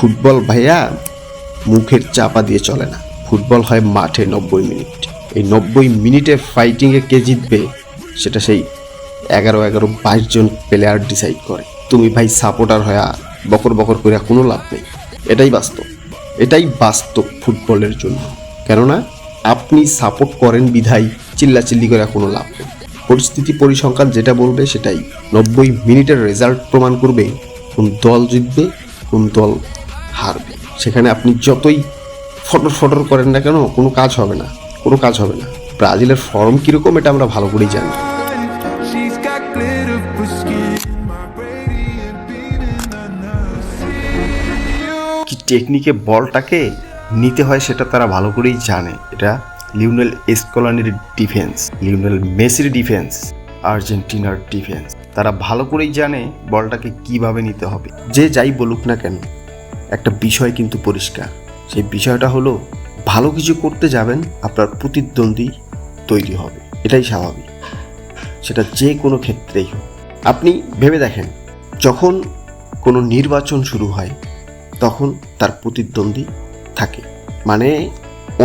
Football ভাইয়া মুখের চাপা দিয়ে চলে না, ফুটবল হয় মাঠে 90 মিনিট। এই 90 মিনিটে ফাইটিংয়ে কে জিতবে সেটা সেই 11-22 জন প্লেয়ার ডিসাইড করে। তুমি ভাই সাপোর্টার হয়ে বকর বকর করে কোনো লাভ নেই। এটাই বাস্তব ফুটবলের জন্য। কেননা আপনি সাপোর্ট করেন বিধায় চিল্লাচিল্লি করে কোনো লাভ নেই। পরিস্থিতি পরিসংখ্যান যেটা বলবে সেটাই 90 মিনিটের রেজাল্ট প্রমাণ করবে কোন দল জিতবে কোন দল হারবে। সেখানে আপনি যতই ফটর করেন না কেন কোনো কাজ হবে না। ব্রাজিলের ফর্ম কীরকম এটা আমরা ভালো করেই জানি। কি টেকনিকে বলটাকে নিতে হয় সেটা তারা ভালো করেই জানে। এটা লিওনেল স্কলানির ডিফেন্স, লিওনেল মেসির ডিফেন্স, আর্জেন্টিনার ডিফেন্স, তারা ভালো করেই জানে বলটাকে কিভাবে নিতে হবে। যে যাই বলুক না কেন একটা বিষয় কিন্তু পরিষ্কার, সেই বিষয়টা হলো ভালো কিছু করতে যাবেন আপনার প্রতিদ্বন্দ্বী তৈরি হবে, এটাই স্বাভাবিক, সেটা যে কোনো ক্ষেত্রেই হোক। আপনি ভেবে দেখেন, যখন কোনো নির্বাচন শুরু হয় তখন তার প্রতিদ্বন্দ্বী থাকে, মানে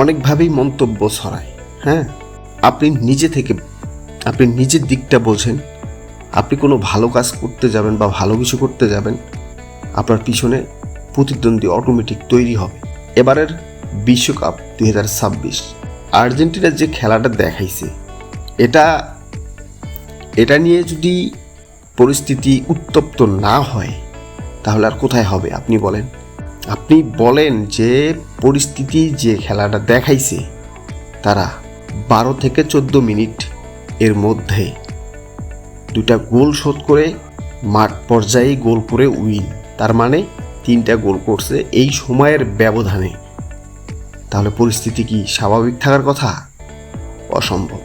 অনেকভাবেই মন্তব্য ছড়ায়। হ্যাঁ, আপনি নিজের দিকটা বোঝেন। আপনি কোনো ভালো কাজ করতে যাবেন বা ভালো কিছু করতে যাবেন, আপনার পিছনে প্রতিদ্বন্দ্বী অটোমেটিক তৈরি হবে। এবারের বিশ্বকাপ 2026 আর্জেন্টিনার যে খেলাটা দেখাইছে, এটা নিয়ে যদি পরিস্থিতি উত্তপ্ত না হয় তাহলে আর কোথায় হবে আপনি বলেন যে পরিস্থিতি যে খেলাটা দেখাইছে, তারা 12 থেকে 14 মিনিট এর মধ্যে 2টা গোল শোধ করে মাঠ পর্যায়ে গোল করে উইন, তার মানে 3টা গোল করছে এই সময়ের ব্যবধানে। তাহলে পরিস্থিতি কি স্বাভাবিক থাকার কথা? অসম্ভব,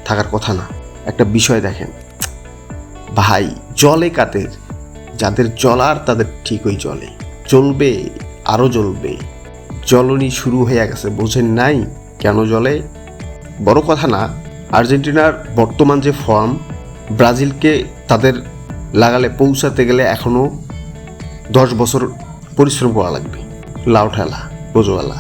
থাকার কথা না। একটা বিষয় দেখেন ভাই, জলে কাদের, যাদের জ্বলার তাদের ঠিকই চলবে, আরও জ্বলবে। জ্বলনি শুরু হয়ে গেছে, বোঝেন নাই কেন জ্বলে? বড় কথা না, আর্জেন্টিনার বর্তমান যে ফর্ম, ব্রাজিলকে তাদের লাগালে পৌঁছাতে গেলে এখনও 10 বছর পরিশ্রম করা লাগবে। লাউ ঠেলা বোঝোয়ালা।